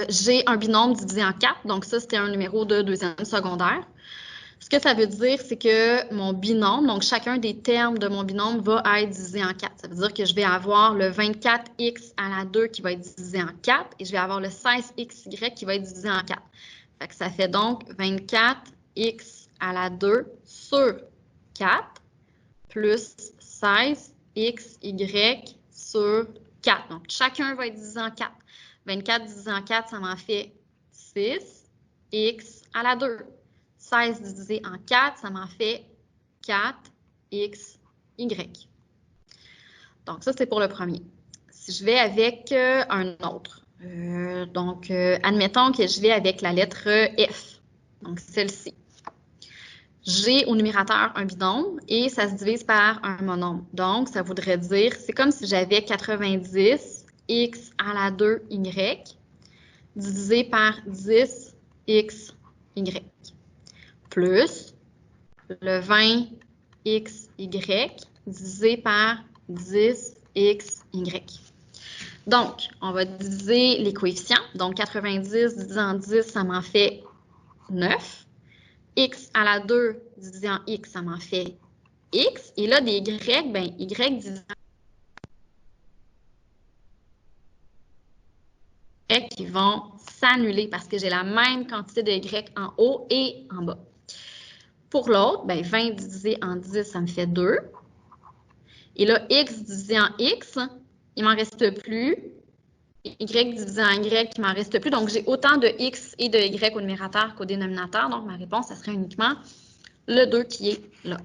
J'ai un binôme divisé en 4, donc ça, c'était un numéro de deuxième secondaire. Ce que ça veut dire, c'est que mon binôme, donc chacun des termes de mon binôme va être divisé en 4. Ça veut dire que je vais avoir le 24x à la 2 qui va être divisé en 4 et je vais avoir le 16xy qui va être divisé en 4. Fait que ça fait donc 24x à la 2 sur 4 plus 16xy sur 4. Donc, chacun va être divisé en 4. 24 divisé en 4, ça m'en fait 6x à la 2. 16 divisé en 4, ça m'en fait 4xy. Donc, ça, c'est pour le premier. Si je vais avec un autre, admettons que je vais avec la lettre F, donc celle-ci. J'ai au numérateur un binôme et ça se divise par un monombre. Donc, ça voudrait dire, c'est comme si j'avais 90 x à la 2y divisé par 10 xy plus le 20 xy divisé par 10 xy. Donc, on va diviser les coefficients. Donc, 90 divisé en 10, ça m'en fait 9. X à la 2 divisé en X, ça m'en fait X. Et là, des Y, ben Y divisé en Y qui vont s'annuler parce que j'ai la même quantité de Y en haut et en bas. Pour l'autre, ben 20 divisé en 10, ça me fait 2. Et là, X divisé en X, il m'en reste plus. Y divisé en Y, il m'en reste plus. Donc, j'ai autant de X et de Y au numérateur qu'au dénominateur. Donc, ma réponse, ça serait uniquement le 2 qui est là.